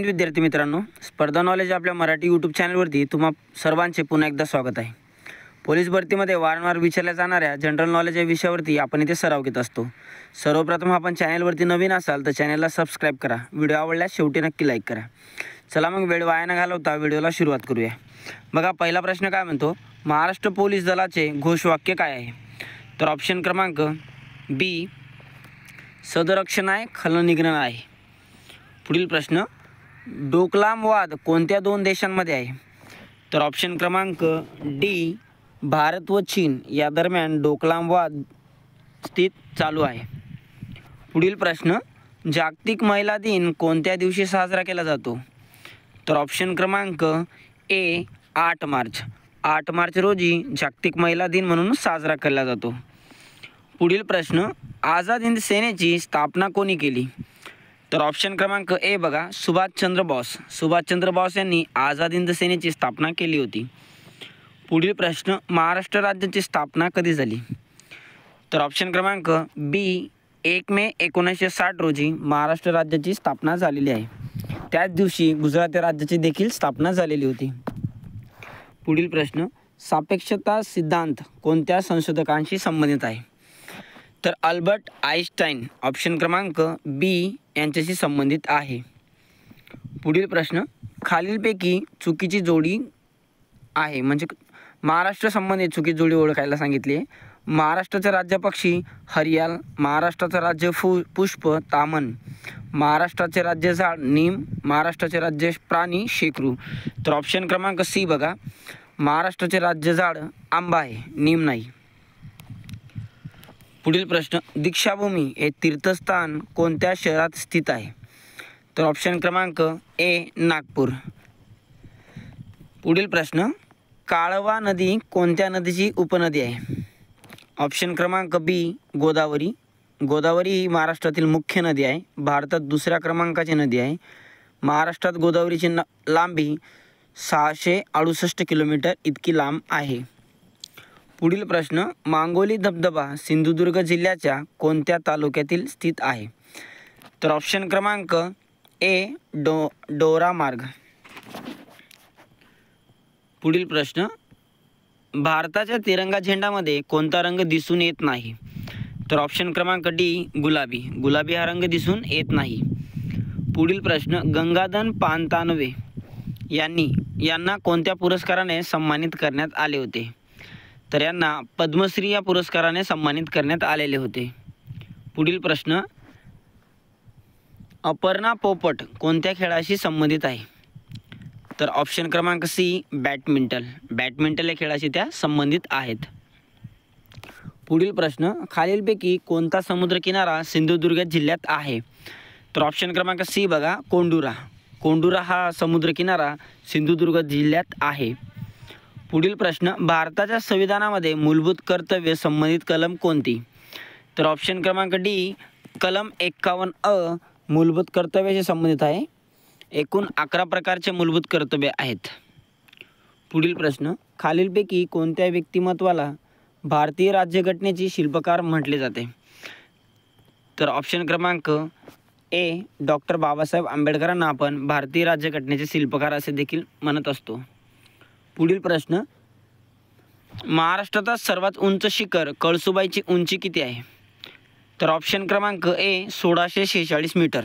विद्यार्थी मित्रांनो, स्पर्धा नॉलेज आपल्या मराठी यूट्यूब चॅनलवरती तुम्हा सर्वांचे पुन्हा एकदा स्वागत आहे. पोलीस भरतीमध्ये वारंवार विचारल्या जाणाऱ्या जनरल नॉलेज या विषयावरती आपण इथे सराव घेत असतो. सर्वप्रथम आपण चॅनलवरती नवीन असाल तर चॅनलला सबस्क्राईब करा. व्हिडिओ आवडल्यास शेवटी नक्की लाईक करा. चला मग वेळ वाया न घालवता व्हिडिओला सुरुवात करूया. बघा, पहिला प्रश्न काय म्हणतो, महाराष्ट्र पोलीस दलाचे घोषवाक्य काय आहे? तर ऑप्शन क्रमांक बी, सदरक्षण आहे, खलनिग्रहण आहे. पुढील प्रश्न, डोकलाम वाद कोणत्या दोन देशांमध्ये आहे? तर ऑप्शन क्रमांक डी, भारत व चीन या दरम्यान डोकलाम वाद स्थित चालू आहे. पुढील प्रश्न, जागतिक महिला दिन कोणत्या दिवशी साजरा केला जातो? तर ऑप्शन क्रमांक ए, 8 मार्च. 8 मार्च रोजी जागतिक महिला दिन म्हणून साजरा केला जातो. पुढील प्रश्न, आझाद हिंद सेनेची स्थापना कोणी केली? तर ऑप्शन क्रमांक ए बघा, सुभाषचंद्र बोस. सुभाषचंद्र बोस यांनी आझाद हिंद सेनेची स्थापना केली होती. पुढील प्रश्न, महाराष्ट्र राज्याची स्थापना कधी झाली? तर ऑप्शन क्रमांक बी, 1 मे 1960 रोजी महाराष्ट्र राज्याची स्थापना झालेली आहे. त्याच दिवशी गुजरात राज्याची देखील स्थापना झालेली होती. पुढील प्रश्न, सापेक्षता सिद्धांत कोणत्या संशोधकांशी संबंधित आहे? तर अल्बर्ट आइन्स्टाईन ऑप्शन क्रमांक बी यांच्याशी संबंधित आहे. पुढील प्रश्न, खालीलपैकी चुकीची जोडी आहे, म्हणजे महाराष्ट्र संबंधित चुकीची जोडी ओळखायला सांगितली आहे. महाराष्ट्राचे राज्य पक्षी हरियाल, महाराष्ट्राचे राज्य पुष्प तामन, महाराष्ट्राचे राज्य झाड नीम, महाराष्ट्राचे राज्य प्राणी शेकरू. तर ऑप्शन क्रमांक सी बघा, महाराष्ट्राचे राज्य झाड आंबा आहे, नीम नाही. पुढील प्रश्न, दीक्षाभूमी हे तीर्थस्थान कोणत्या शहरात स्थित आहे? तर ऑप्शन क्रमांक ए, नागपूर. पुढील प्रश्न, काळवा नदी कोणत्या नदीची उपनदी आहे? ऑप्शन क्रमांक बी, गोदावरी. गोदावरी ही महाराष्ट्रातील मुख्य नदी आहे, भारतात दुसऱ्या क्रमांकाची नदी आहे. महाराष्ट्रात गोदावरीची लांबी 668 किलोमीटर इतकी लांब आहे. पुढील प्रश्न, मांगोली धबधबा सिंधुदुर्ग जिल्ह्याच्या कोणत्या तालुक्यातील स्थित आहे? तर ऑप्शन क्रमांक ए, डोरा मार्ग. पुढील प्रश्न, भारताच्या तिरंगा झेंडामध्ये कोणता रंग दिसून येत नाही? तर ऑप्शन क्रमांक डी, गुलाबी. गुलाबी हा रंग दिसून येत नाही. पुढील प्रश्न, गंगाधर पानतानवे यांना कोणत्या पुरस्काराने सन्मानित करण्यात आले होते? तर यांना पद्मश्री या पुरस्काराने सन्मानित करण्यात आलेले होते. पुढील प्रश्न, अपर्णा पोपट कोणत्या खेळाशी संबंधित आहे? तर ऑप्शन क्रमांक सी, बॅडमिंटन. बॅडमिंटन या खेळाशी त्या संबंधित आहेत. पुढील प्रश्न, खालीलपैकी कोणता समुद्रकिनारा सिंधुदुर्ग जिल्ह्यात आहे? तर ऑप्शन क्रमांक सी बघा, कोंडुरा. कोंडुरा हा समुद्रकिनारा सिंधुदुर्ग जिल्ह्यात आहे. पुढील प्रश्न, भारताच्या संविधानामध्ये मूलभूत कर्तव्य संबंधित कलम कोणती? तर ऑप्शन क्रमांक डी, कलम 51 मूलभूत कर्तव्याशी संबंधित आहे. एकूण 11 प्रकारचे मूलभूत कर्तव्य आहेत. पुढील प्रश्न, खालीलपैकी कोणत्या व्यक्तिमत्वाला भारतीय राज्यघटनेची शिल्पकार म्हटले जाते? तर ऑप्शन क्रमांक ए, डॉक्टर बाबासाहेब आंबेडकरांना आपण भारतीय राज्यघटनेचे शिल्पकार असे देखील म्हणत असतो. पुढील प्रश्न, महाराष्ट्राचा सर्वात उंच शिखर कळसुबाईची उंची किती आहे? तर ऑप्शन क्रमांक ए, 1646 मीटर.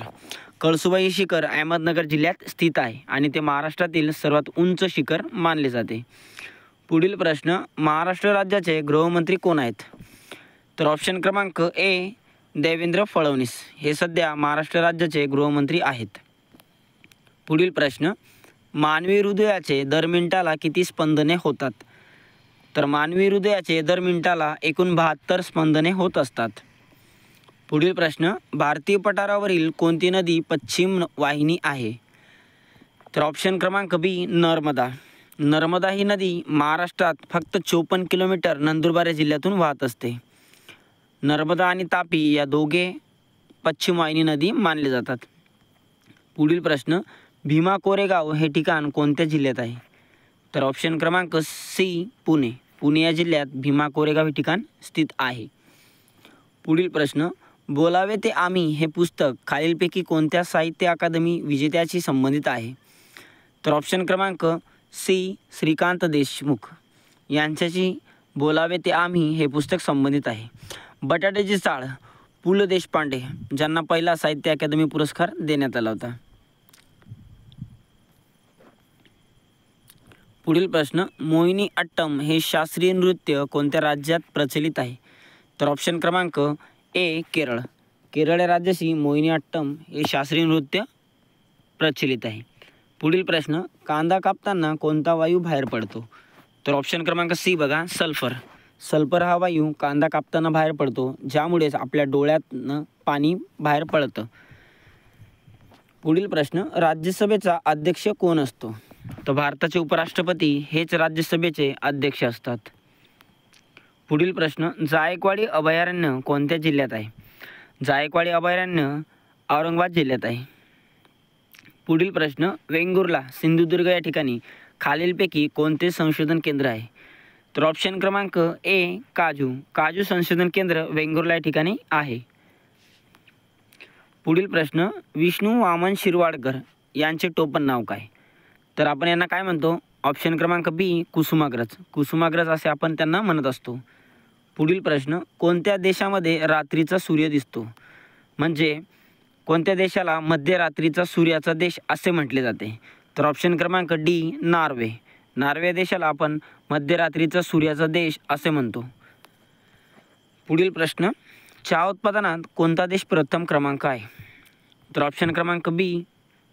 कळसुबाई शिखर अहमदनगर जिल्ह्यात स्थित आहे आणि ते महाराष्ट्रातील सर्वात उंच शिखर मानले जाते. पुढील प्रश्न, महाराष्ट्र राज्याचे गृहमंत्री कोण आहेत? तर ऑप्शन क्रमांक ए, देवेंद्र फडणवीस हे सध्या महाराष्ट्र राज्याचे गृहमंत्री आहेत. पुढील प्रश्न, मानवी हृदयाचे दर मिनिटाला किती स्पंदने होतात? तर मानवी हृदयाचे दर मिनिटाला एकूण 72 स्पंदने होत असतात. पुढील प्रश्न, भारतीय पठारावरील कोणती नदी पश्चिम वाहिनी आहे? तर ऑप्शन क्रमांक बी, नर्मदा. नर्मदा ही नदी महाराष्ट्रात फक्त 54 किलोमीटर नंदुरबार जिल्ह्यातून वाहत असते. नर्मदा आणि तापी या दोघे पश्चिम वाहिनी नदी मानले जातात. पुढील प्रश्न, भीमा कोरेगाव हे ठिकाण कोणत्या जिल्ह्यात आहे? तर ऑप्शन क्रमांक सी, पुणे. पुणे या जिल्ह्यात भीमा कोरेगाव हे ठिकाण स्थित आहे. पुढील प्रश्न, बोलावे ते आम्ही हे पुस्तक खालीलपैकी कोणत्या साहित्य अकादमी विजेत्याशी संबंधित आहे? तर ऑप्शन क्रमांक सी श्रीकांत देशमुख यांच्याशी बोलावे ते आम्ही हे पुस्तक संबंधित आहे. बटाट्याची चाळ पु ल देशपांडे ज्यांना पहिला साहित्य अकादमी पुरस्कार देण्यात आला होता. पुढील प्रश्न, मोहिनी अट्टम हे शास्त्रीय नृत्य कोणत्या राज्यात प्रचलित आहे? तर ऑप्शन क्रमांक ए केरळ. केरळ या राज्याशी मोहिनी अट्टम हे शास्त्रीय नृत्य प्रचलित आहे. पुढील प्रश्न, कांदा कापताना कोणता वायू बाहेर पडतो? तर ऑप्शन क्रमांक सी बघा, सल्फर. सल्फर हा वायू कांदा कापताना बाहेर पडतो, ज्यामुळेच आपल्या डोळ्यातनं पाणी बाहेर पडतं. पुढील प्रश्न, राज्यसभेचा अध्यक्ष कोण असतो? तर भारताचे उपराष्ट्रपती हेच राज्यसभेचे अध्यक्ष असतात. पुढील प्रश्न, जायकवाडी अभयारण्य कोणत्या जिल्ह्यात आहे? जायकवाडी अभयारण्य औरंगाबाद जिल्ह्यात आहे. पुढील प्रश्न, वेंगुर्ला सिंधुदुर्ग या ठिकाणी खालीलपैकी कोणते संशोधन केंद्र आहे? तर ऑप्शन क्रमांक ए काजू संशोधन केंद्र वेंगुर्ला या ठिकाणी आहे. पुढील प्रश्न, विष्णू वामन शिरवाडकर यांचे टोपण नाव काय? तर आपण यांना काय म्हणतो? ऑप्शन क्रमांक बी कुसुमाग्रज असे आपण त्यांना म्हणत असतो. पुढील प्रश्न, कोणत्या देशामध्ये रात्रीचा सूर्य दिसतो? म्हणजे कोणत्या देशाला मध्यरात्रीचा सूर्याचा देश असे म्हटले जाते? तर ऑप्शन क्रमांक डी नार्वे देशाला आपण मध्यरात्रीचा सूर्याचा देश असे म्हणतो. पुढील प्रश्न, चहा उत्पादनात कोणता देश प्रथम क्रमांक आहे? तर ऑप्शन क्रमांक बी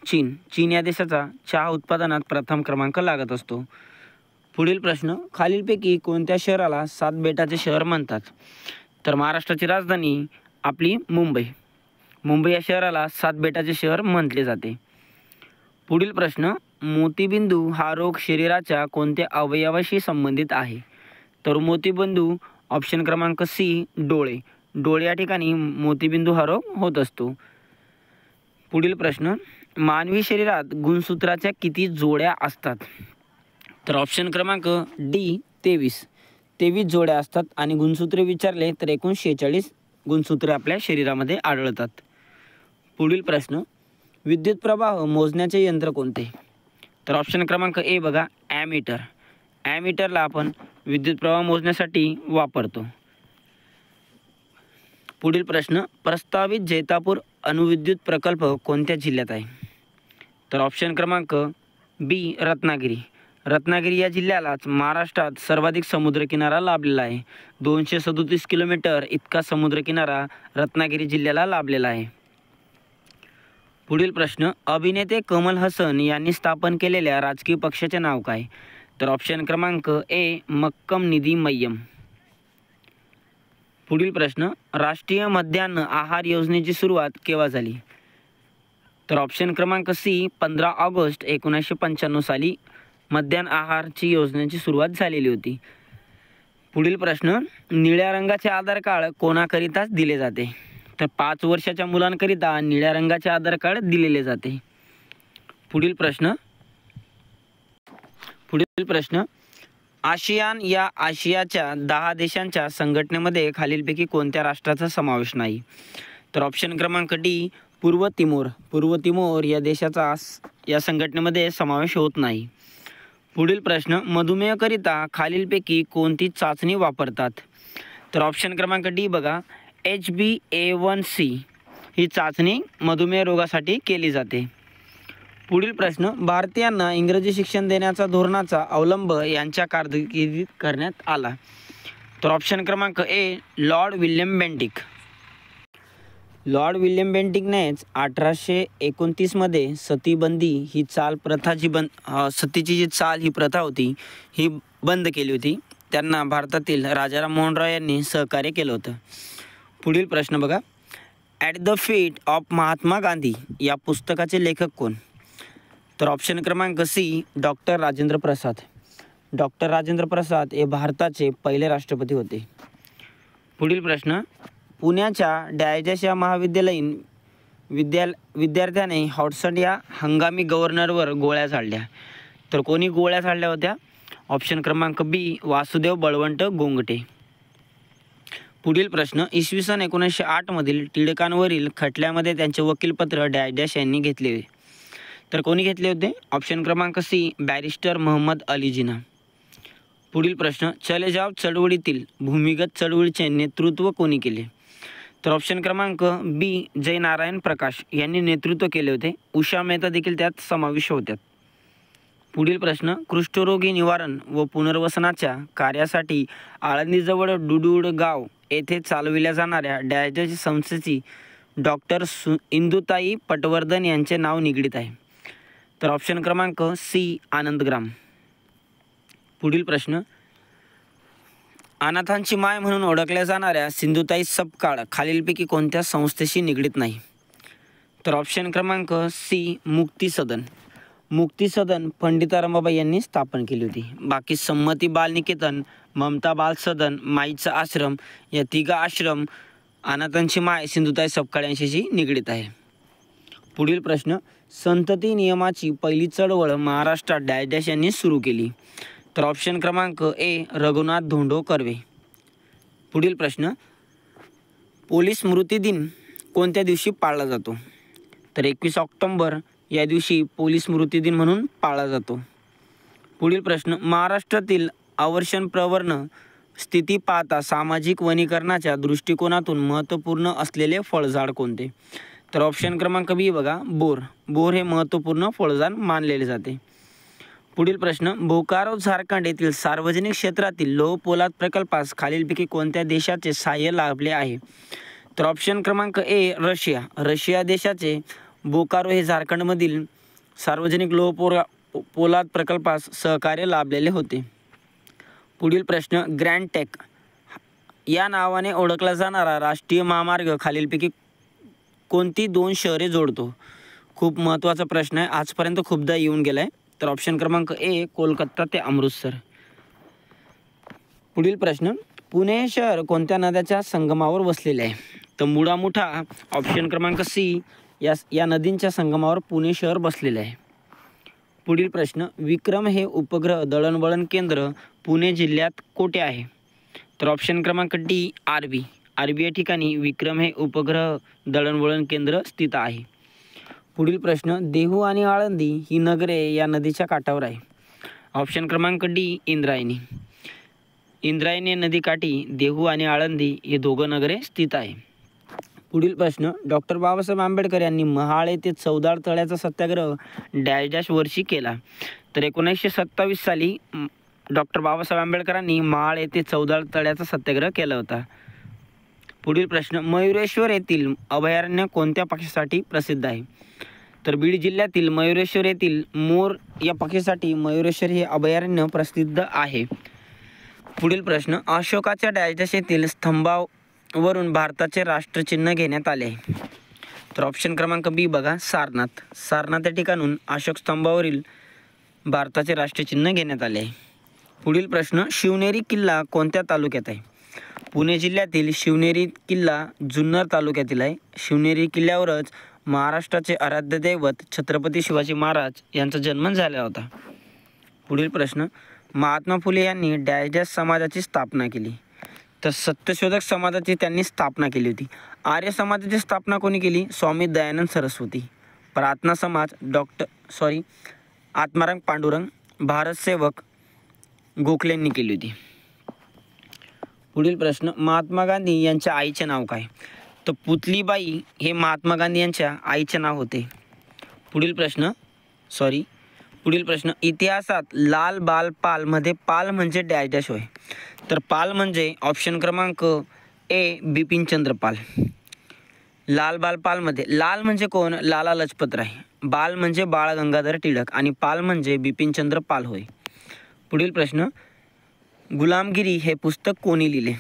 चीन या देशाचा चहा उत्पादनात प्रथम क्रमांक लागत असतो. पुढील प्रश्न, खालीलपैकी कोणत्या शहराला 7 बेटाचे शहर म्हणतात? तर महाराष्ट्राची राजधानी आपली मुंबई या शहराला 7 बेटाचे शहर म्हटले जाते. पुढील प्रश्न, मोतीबिंदू हा रोग शरीराच्या कोणत्या अवयवाशी संबंधित आहे? तर मोतीबिंदू ऑप्शन क्रमांक सी डोळे या ठिकाणी मोतीबिंदू हा रोग होत असतो. पुढील प्रश्न, मानवी शरीरात गुणसूत्राच्या किती जोड्या असतात? तर ऑप्शन क्रमांक डी 23 जोड्या असतात आणि गुणसूत्रे विचारले तर एकूण 46 गुणसूत्रे आपल्या शरीरामध्ये आढळतात. पुढील प्रश्न, विद्युत प्रवाह मोजण्याचे यंत्र कोणते? तर ऑप्शन क्रमांक ए बघा, ॲमीटरला आपण विद्युत प्रवाह मोजण्यासाठी वापरतो. पुढील प्रश्न, प्रस्तावित जैतापूर अणुविद्युत प्रकल्प कोणत्या जिल्ह्यात आहे? तर ऑप्शन क्रमांक बी रत्नागिरी या जिल्ह्यालाच महाराष्ट्रात सर्वाधिक समुद्रकिनारा लाभलेला आहे. 237 किलोमीटर इतका समुद्रकिनारा रत्नागिरी जिल्ह्याला लाभलेला आहे. पुढील प्रश्न, अभिनेते कमल हसन यांनी स्थापन केलेल्या राजकीय पक्षाचे नाव काय? तर ऑप्शन क्रमांक ए मक्कम निधी मय्यम. पुढील प्रश्न, राष्ट्रीय मध्यान्ह आहार योजनेची सुरुवात केव्हा झाली? तर ऑप्शन क्रमांक सी 15 ऑगस्ट 1995 साली मध्यान्ह आहारची योजनेची सुरुवात झालेली होती. पुढील प्रश्न, निळ्या रंगाचे आधार कार्ड कोणाकरिताच दिले जाते? तर 5 वर्षाच्या मुलांकरिता निळ्या रंगाचे आधार कार्ड दिलेले जाते. पुढील प्रश्न, आशियान या आशियाच्या 10 देशांच्या संघटनेमध्ये खालीलपैकी कोणत्या राष्ट्राचा समावेश नाही? तर ऑप्शन क्रमांक डी पूर्व तिमोर या देशाचा या संघटनेमध्ये समावेश होत नाही. पुढील प्रश्न, मधुमेहाकरिता खालीलपैकी कोणती चाचणी वापरतात? तर ऑप्शन क्रमांक डी बघा, HbA1c ही चाचणी मधुमेह रोगासाठी केली जाते. पुढील प्रश्न, भारतीयांना इंग्रजी शिक्षण देण्याचा धोरणाचा अवलंब यांच्या कारकिर्दीत करण्यात आला? तर ऑप्शन क्रमांक ए लॉर्ड विल्यम बेंटिकनेच 1829 मध्ये सतीबंदी ही सतीची जी चाल ही प्रथा होती ही बंद केली होती. त्यांना भारतातील राजाराम मोहन रॉय यांनी सहकार्य केलं होतं. पुढील प्रश्न बघा, at the feet of Mahatma Gandhi या पुस्तकाचे लेखक कोण? तर ऑप्शन क्रमांक सी डॉक्टर राजेंद्र प्रसाद हे भारताचे पहिले राष्ट्रपती होते. पुढील प्रश्न, पुण्याच्या डायजेस या महाविद्यालयीन विद्यार्थ्याने हॉटसन या हंगामी गव्हर्नरवर गोळ्या झाडल्या. तर कोणी गोळ्या झाडल्या होत्या? ऑप्शन क्रमांक बी वासुदेव बळवंत गोंगटे. पुढील प्रश्न, इसवी सन 1908 मधील टिळकांवरील खटल्यामध्ये त्यांचे वकीलपत्र डॅश डॅश यांनी घेतले होते. तर कोणी घेतले होते? ऑप्शन क्रमांक सी, बॅरिस्टर मोहम्मद अली जिना. पुढील प्रश्न, चले जाव चळवळीतील भूमिगत चळवळीचे नेतृत्व कोणी केले? तर ऑप्शन क्रमांक बी, जयनारायण प्रकाश यांनी नेतृत्व केले होते. उषा मेहता देखील त्यात समाविष्ट होत्या. पुढील प्रश्न, कुष्ठरोगी निवारण व पुनर्वसनाच्या कार्यासाठी आळंदीजवळ डुडुड गाव येथे चालविल्या जाणाऱ्या डॅश संस्थेची डॉक्टर इंदुताई पटवर्धन यांचे नाव निगडीत आहे. तर ऑप्शन क्रमांक सी, आनंदग्राम. पुढील प्रश्न, अनाथांची माय म्हणून ओळखल्या जाणाऱ्या सिंधुताई सपकाळ खालीलपैकी कोणत्या संस्थेशी निगडीत नाही? तर ऑप्शन क्रमांक सी, मुक्ती सदन. मुक्ती सदन पंडिता रमाबाई यांनी स्थापन केली होती. बाकी संमती बाल निकेतन, ममता बाल सदन, माईचा आश्रम या तिघा आश्रम अनाथांची माय सिंधुताई सपकाळ यांच्याशी निगडीत आहे. पुढील प्रश्न, संतती नियमाची पहिली चळवळ महाराष्ट्रात डॅश डॅश यांनी सुरू केली. तर ऑप्शन क्रमांक ए, रघुनाथ धोंडो कर्वे. पुढील प्रश्न, पोलीस स्मृती दिन कोणत्या दिवशी पाळला जातो? तर 21 ऑक्टोबर या दिवशी पोलीस स्मृती दिन म्हणून पाळला जातो. पुढील प्रश्न, महाराष्ट्रातील अवर्षण प्रवर्ण स्थिती पाहता सामाजिक वनीकरणाच्या दृष्टिकोनातून महत्त्वपूर्ण असलेले फळझाड कोणते? तर ऑप्शन क्रमांक बी बघा, बोर. बोर हे महत्त्वपूर्ण फळझाड मानलेले जाते. पुढील प्रश्न, बोकारो झारखंड येथील सार्वजनिक क्षेत्रातील लोह पोलाद प्रकल्पास खालीलपैकी कोणत्या देशाचे सहाय्य लाभले आहे? तर ऑप्शन क्रमांक ए, रशिया. रशिया देशाचे बोकारो हे झारखंडमधील सार्वजनिक लोह पोलाद प्रकल्पास सहकार्य लाभलेले होते. पुढील प्रश्न, ग्रँड टेक या नावाने ओळखला जाणारा राष्ट्रीय महामार्ग खालीलपैकी कोणती दोन शहरे जोडतो? खूप महत्त्वाचा प्रश्न आहे, आजपर्यंत खूपदा येऊन गेला आहे. तर ऑप्शन क्रमांक ए, कोलकाता ते अमृतसर. पुढील प्रश्न, पुणे शहर कोणत्या नद्याच्या संगमावर वसलेले आहे? तर मुळा मुठा ऑप्शन क्रमांक सी या नदींच्या संगमावर पुणे शहर बसलेले आहे. पुढील प्रश्न, विक्रम हे उपग्रह दळणवळण केंद्र पुणे जिल्ह्यात कोठे आहे? तर ऑप्शन क्रमांक डी, आर्वी. आर्वी या ठिकाणी विक्रम हे उपग्रह दळणवळण केंद्र स्थित आहे. पुढील प्रश्न, देहू आणि आळंदी ही नगरे या नदीच्या काठावर आहे. ऑप्शन क्रमांक डी, इंद्रायणी. इंद्रायणी नदीकाठी देहू आणि आळंदी हे दोघं नगरे स्थित आहे. पुढील प्रश्न, डॉक्टर बाबासाहेब आंबेडकर यांनी महाळ येथे चौदार तळ्याचा सत्याग्रह डॅश डॅश वर्षी केला? तर 1927 साली डॉक्टर बाबासाहेब आंबेडकरांनी महाळ येथे चौदार तळ्याचा सत्याग्रह केला होता. पुढील प्रश्न, मयुरेश्वर येथील अभयारण्य कोणत्या पक्षीसाठी प्रसिद्ध आहे? तर बीड जिल्ह्यातील मयुरेश्वर येथील मोर या पक्षीसाठी मयुरेश्वर हे अभयारण्य प्रसिद्ध आहे. पुढील प्रश्न, अशोकाच्या डॅश डॅश येथील स्तंभावरून भारताचे राष्ट्रचिन्ह घेण्यात आले आहे. तर ऑप्शन क्रमांक बी बघा, सारनाथ. सारनाथ या ठिकाणून अशोक स्तंभावरील भारताचे राष्ट्रचिन्ह घेण्यात आले आहे. पुढील प्रश्न, शिवनेरी किल्ला कोणत्या तालुक्यात आहे? पुणे जिल्ह्यातील शिवनेरी किल्ला जुन्नर तालुक्यातील आहे. शिवनेरी किल्ल्यावरच महाराष्ट्राचे आराध्य दैवत छत्रपती शिवाजी महाराज यांचा जन्म झाला होता. पुढील प्रश्न, महात्मा फुले यांनी डॅश डॅश समाजाची स्थापना केली? तर सत्यशोधक समाजाची त्यांनी स्थापना केली होती. आर्य समाजाची स्थापना कोणी केली? स्वामी दयानंद सरस्वती. प्रार्थना समाज आत्माराम पांडुरंग. भारत सेवक गोखलेंनी केली होती. पुढील प्रश्न, महात्मा गांधी यांच्या आईचे नाव काय? तर पुतलीबाई हे महात्मा गांधी यांच्या आईचे नाव होते. पुढील प्रश्न, इतिहासात लाल बाल पाल मध्ये पाल म्हणजे डॅश डॅश होय? तर पाल म्हणजे ऑप्शन क्रमांक ए, बिपिनचंद्र पाल. लाल बाल पालमध्ये लाल म्हणजे कोण? लाला लजपतराय. बाल म्हणजे बाळ गंगाधर टिळक आणि पाल म्हणजे बिपिनचंद्र पाल होय. पुढील प्रश्न, गुलामगिरी हे पुस्तक कोणी लिहिले?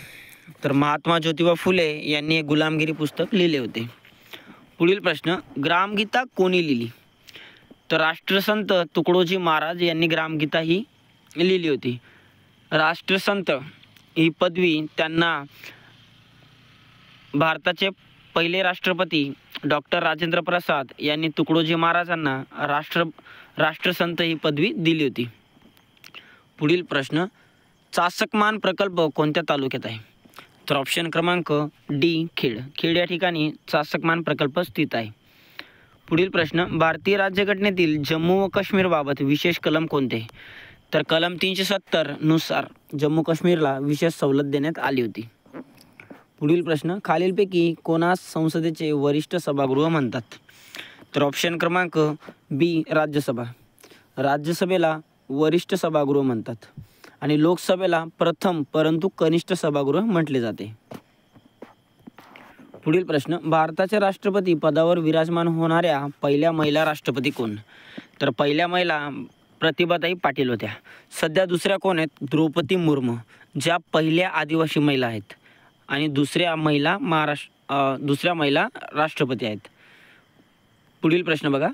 तर महात्मा ज्योतिबा फुले यांनी हे गुलामगिरी पुस्तक लिहिले होते. पुढील प्रश्न, ग्रामगीता कोणी लिहिली? तर राष्ट्रसंत तुकडोजी महाराज यांनी ग्रामगीता ही लिहिली होती. राष्ट्रसंत ही पदवी त्यांना भारताचे पहिले राष्ट्रपती डॉक्टर राजेंद्र प्रसाद यांनी तुकडोजी महाराजांना राष्ट्रसंत ही पदवी दिली होती. पुढील प्रश्न, चासकमान प्रकल्प कोणत्या तालुक्यात आहे? तर ऑप्शन क्रमांक डी खेड. खेड या ठिकाणी चासकमान प्रकल्प स्थित आहे. पुढील प्रश्न, भारतीय राज्यघटनेतील जम्मू व काश्मीरबाबत विशेष कलम कोणते? तर कलम 370 नुसार जम्मू काश्मीरला विशेष सवलत देण्यात आली होती. पुढील प्रश्न, खालीलपैकी कोणास संसदेचे वरिष्ठ सभागृह म्हणतात? तर ऑप्शन क्रमांक बी राज्यसभा. राज्यसभेला वरिष्ठ सभागृह म्हणतात आणि लोकसभेला प्रथम परंतु कनिष्ठ सभागृह म्हटले जाते. पुढील प्रश्न, भारताच्या राष्ट्रपती पदावर विराजमान होणाऱ्या पहिल्या महिला राष्ट्रपती कोण? तर पहिल्या महिला प्रतिभाताई पाटील होत्या. सध्या दुसऱ्या कोण आहेत? द्रौपदी मुर्मू, ज्या पहिल्या आदिवासी महिला आहेत आणि दुसऱ्या महिला राष्ट्रपती आहेत. पुढील प्रश्न बघा,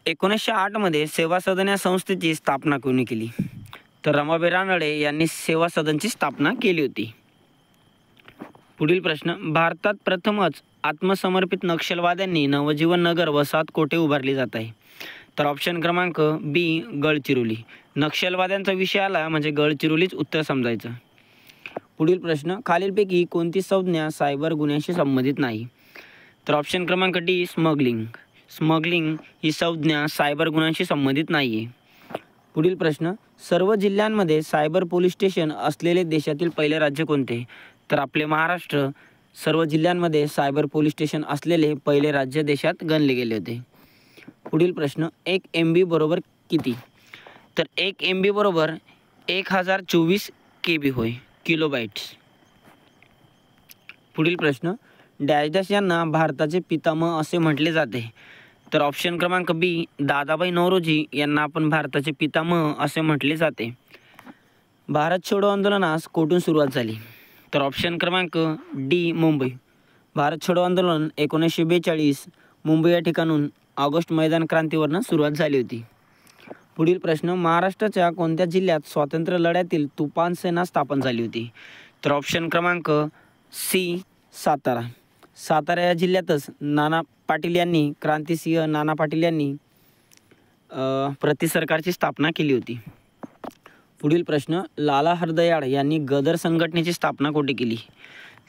1908 मध्ये सेवा सदन या संस्थेची स्थापना कोणी केली? तर रमाबाई रानडे यांनी सेवा सदनची स्थापना केली होती. पुढील प्रश्न, भारतात प्रथमच आत्मसमर्पित नक्षलवाद्यांनी नवजीवन नगर वसाहत कोठे उभारली जात आहे? तर ऑप्शन क्रमांक बी गडचिरोली. नक्षलवाद्यांचा विषय आला म्हणजे गडचिरोलीच उत्तर समजायचं. पुढील प्रश्न, खालीलपैकी कोणती संज्ञा सायबर गुन्ह्याशी संबंधित नाही? तर ऑप्शन क्रमांक डी स्मगलिंग. स्मगलिंग ही संज्ञा सायबर गुन्ह्यांशी संबंधित नाही आहे. पुढील प्रश्न, सर्व जिल्ह्यांमध्ये सायबर पोलीस स्टेशन असलेले देशातील पहिले राज्य कोणते? तर आपले महाराष्ट्र सर्व जिल्ह्यांमध्ये सायबर पोलीस स्टेशन असलेले पहिले राज्य देशात गणले गेले होते. पुढील प्रश्न, 1 MB बरोबर किती? तर 1 MB बरोबर 1024 KB होय, किलोबाईट्स. पुढील प्रश्न, डॅश डॅश यांना भारताचे पितामह असे म्हटले जाते? तर ऑप्शन क्रमांक बी दादाभाई नौरोजी यांना आपण भारताचे पितामह असे म्हटले जाते. भारत छोडो आंदोलनास कोठून सुरुवात झाली? तर ऑप्शन क्रमांक डी मुंबई. भारत छोडो आंदोलन 1942 मुंबई या ठिकाणून ऑगस्ट मैदान क्रांतीवरनं सुरुवात झाली होती. पुढील प्रश्न, महाराष्ट्राच्या कोणत्या जिल्ह्यात स्वातंत्र्य लढ्यातील तुफान सेना स्थापन झाली होती? तर ऑप्शन क्रमांक सी सातारा. सातारा या जिल्ह्यातच क्रांतिसिंह नाना पाटील यांनी प्रति सरकारची स्थापना केली होती. पुढील प्रश्न, लाला हरदयाळ यांनी गदर संघटनेची स्थापना कोठे केली?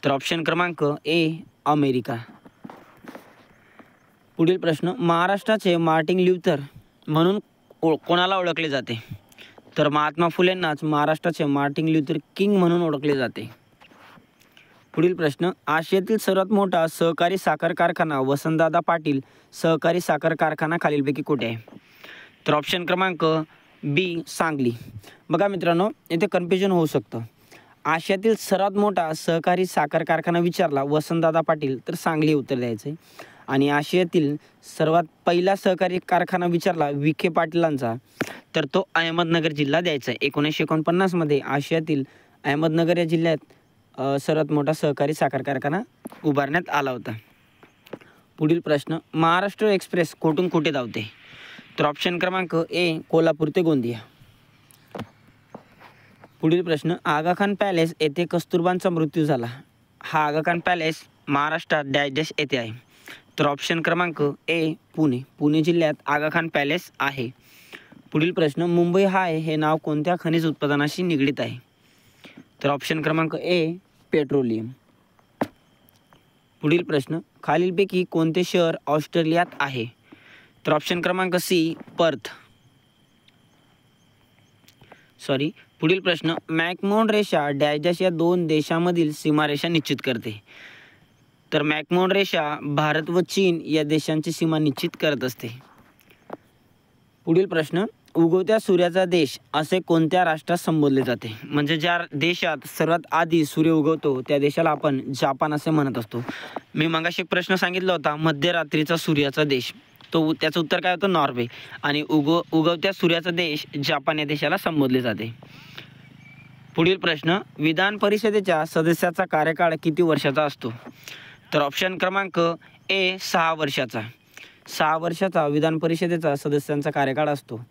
तर ऑप्शन क्रमांक ए अमेरिका. पुढील प्रश्न, महाराष्ट्राचे मार्टिन ल्यूथर म्हणून कोणाला ओळखले जाते? तर महात्मा फुलेंनाच महाराष्ट्राचे मार्टिन ल्यूथर किंग म्हणून ओळखले जाते. पुढील प्रश्न, आशियातील सर्वात मोठा सहकारी साखर कारखाना वसंतदादा पाटील सहकारी साखर कारखाना खालीलपैकी कुठे आहे? तर ऑप्शन क्रमांक बी सांगली. बघा मित्रांनो, इथे कन्फ्युजन होऊ शकतं. आशियातील सर्वात मोठा सहकारी साखर कारखाना विचारला वसंतदादा पाटील तर सांगली उत्तर द्यायचं आहे. आणि आशियातील सर्वात पहिला सहकारी कारखाना विचारला विखे पाटलांचा तर तो अहमदनगर जिल्हा द्यायचा आहे. 1949 मध्ये आशियातील अहमदनगर या जिल्ह्यात सर्वात मोठा सहकारी साखर कारखाना उभारण्यात आला होता. पुढील प्रश्न, महाराष्ट्र एक्सप्रेस कुठून कुठे धावते? तर ऑप्शन क्रमांक ए कोल्हापूर ते गोंदिया. पुढील प्रश्न, आगा खान पॅलेस येथे कस्तुरबांचा मृत्यू झाला. हा आगा खान पॅलेस महाराष्ट्रात डॅश डॅश येथे आहे. तर ऑप्शन क्रमांक ए पुणे. पुणे जिल्ह्यात आगा खान पॅलेस आहे. पुढील प्रश्न, मुंबई हाय हे नाव कोणत्या खनिज उत्पादनाशी निगडीत आहे? तर ऑप्शन क्रमांक ए पेट्रोलियम. पुढील प्रश्न, खालीलपैकी कोणते शहर ऑस्ट्रेलियात आहे? तर ऑप्शन क्रमांक सी पर्थ. पुढील प्रश्न, मॅकमोहन रेषा डॅश डॅश या दोन देशांमधील सीमारेषा निश्चित करते? तर मॅकमोहन रेषा भारत व चीन या देशांची सीमा निश्चित करत असते. पुढील प्रश्न, उगवत्या सूर्याचा देश असे कोणत्या राष्ट्रात संबोधले जाते? म्हणजे ज्या देशात सर्वात आधी सूर्य उगवतो त्या देशाला आपण जापान असे म्हणत असतो. मी मगाशी एक प्रश्न सांगितला होता मध्यरात्रीचा सूर्याचा देश, तो त्याचं उत्तर काय होतं? नॉर्वे. आणि उगवत्या सूर्याचा देश जापान या देशाला संबोधले जाते. पुढील प्रश्न, विधान परिषदेच्या सदस्याचा कार्यकाळ किती वर्षाचा असतो? तर ऑप्शन क्रमांक ए 6 वर्षाचा. 6 वर्षाचा विधान परिषदेचा सदस्यांचा कार्यकाळ असतो.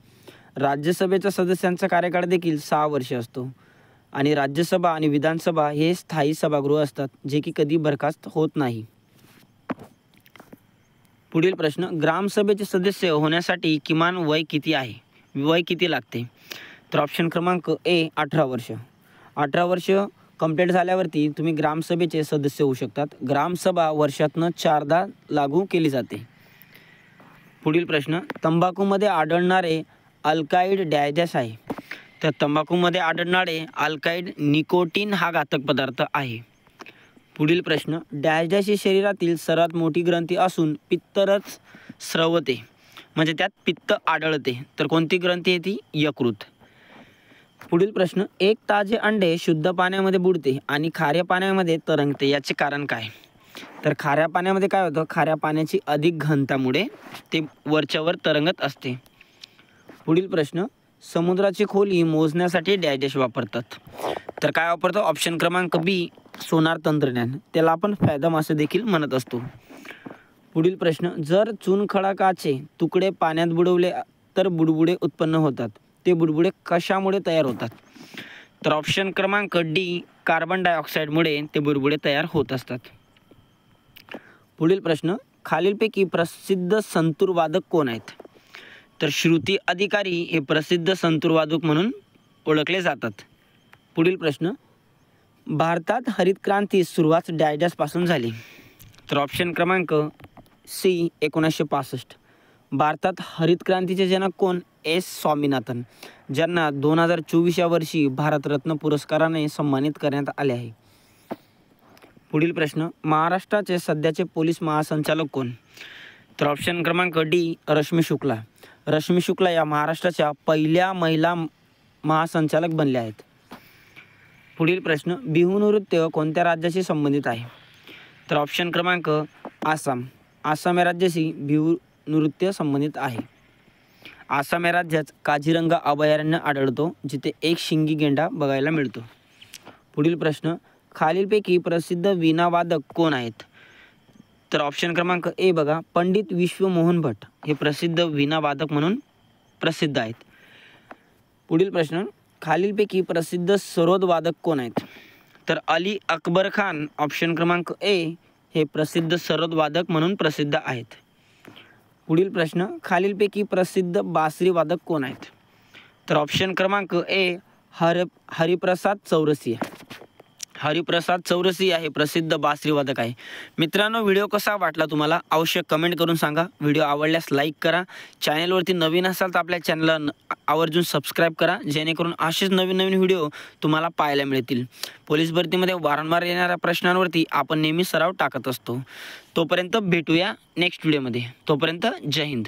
राज्यसभेच्या सदस्यांचा कार्यकाळ देखील 6 वर्ष असतो. आणि राज्यसभा आणि विधानसभा हे स्थायी सभागृह असतात जे की कधी बरखास्त होत नाही. पुढील प्रश्न, ग्रामसभेचे सदस्य होण्यासाठी किमान वय किती आहे? वय किती लागते? तर ऑप्शन क्रमांक ए 18 वर्ष. 18 वर्ष कंप्लीट झाल्यावरती तुम्ही ग्रामसभेचे सदस्य होऊ शकतात. ग्रामसभा वर्षातनं 4दा लागू केली जाते. पुढील प्रश्न, तंबाखूमध्ये आढळणारे अल्काइड डॅश आहे. तर तंबाखूमध्ये आढळणारे अल्काइड निकोटीन हा घातक पदार्थ आहे. पुढील प्रश्न, डॅश ही शरीरातील सर्वात मोठी ग्रंथी असून पित्तरस स्रवते, म्हणजे त्यात पित्त आढळते. तर कोणती ग्रंथी आहे ती? यकृत. पुढील प्रश्न, एक ताजे अंडे शुद्ध पाण्यामध्ये बुडते आणि खाऱ्या पाण्यामध्ये तरंगते, याचे कारण काय? तर खाऱ्या पाण्यामध्ये काय होतं? खाऱ्या पाण्याची अधिक घनतामुळे ते वरच्यावर तरंगत असते. पुढील प्रश्न, समुद्राची खोली मोजण्यासाठी डॅश वापरतात. तर काय वापरतो? ऑप्शन क्रमांक बी, सोनार तंत्रज्ञान. त्याला आपण फॅदम असं देखील म्हणत असतो. पुढील प्रश्न, जर चुनखडकाचे तुकडे पाण्यात बुडवले तर बुडबुडे उत्पन्न होतात. ते बुडबुडे कशामुळे तयार होतात? तर ऑप्शन क्रमांक डी, कार्बन डायऑक्साईडमुळे ते बुडबुडे तयार होत असतात. पुढील प्रश्न, खालीलपैकी प्रसिद्ध संतूरवादक कोण आहेत? तर श्रुती अधिकारी हे प्रसिद्ध संतूरवादक म्हणून ओळखले जातात. पुढील प्रश्न, भारतात हरित क्रांती सुरुवात डॅशपासून झाली. तर ऑप्शन क्रमांक सी, 1965. भारतात हरित क्रांतीचे जनक कोण? एस स्वामीनाथन, ज्यांना 2024 या वर्षी भारतरत्न पुरस्काराने सन्मानित करण्यात आले आहे. पुढील प्रश्न, महाराष्ट्राचे सध्याचे पोलीस महासंचालक कोण? तर ऑप्शन क्रमांक डी, रश्मी शुक्ला. रश्मी शुक्ला या महाराष्ट्राच्या पहिल्या महिला महासंचालक बनल्या आहेत. पुढील प्रश्न, बिहू नृत्य कोणत्या राज्याशी संबंधित आहे? तर ऑप्शन क्रमांक आसाम. आसाम या राज्याशी बिहू नृत्य संबंधित आहे. आसाम या राज्यात काझीरंगा अभयारण्य आढळतो, जिथे एक शिंगी गेंडा बघायला मिळतो. पुढील प्रश्न, खालीलपैकी प्रसिद्ध वीणावादक कोण आहेत? तर ऑप्शन क्रमांक ए बघा, पंडित विश्वमोहन भट हे प्रसिद्ध वीणावादक म्हणून प्रसिद्ध आहेत. पुढील प्रश्न, खालीलपैकी प्रसिद्ध सरोदवादक कोण आहेत? तर अली अकबर खान, ऑप्शन क्रमांक ए, हे प्रसिद्ध सरोदवादक म्हणून प्रसिद्ध आहेत. पुढील प्रश्न, खालीलपैकी प्रसिद्ध बासरी वादक कोण आहेत? तर ऑप्शन क्रमांक ए, हरिप्रसाद चौरसिया. हरिप्रसाद चौरसिया हे प्रसिद्ध बासरी वादक आहे. मित्रांनो, व्हिडिओ कसा वाटला तुम्हाला अवश्य कमेंट करून सांगा. व्हिडिओ आवडल्यास लाईक करा. चॅनलवरती नवीन असाल तर आपल्या चॅनलला आवर्जून सबस्क्राईब करा, जेणेकरून असेच नवीन नवीन व्हिडिओ तुम्हाला पाहायला मिळतील. पोलीस भरतीमध्ये वारंवार येणाऱ्या प्रश्नांवरती आपण नेहमी सराव टाकत असतो. तोपर्यंत भेटूया नेक्स्ट व्हिडिओमध्ये. तोपर्यंत जय हिंद.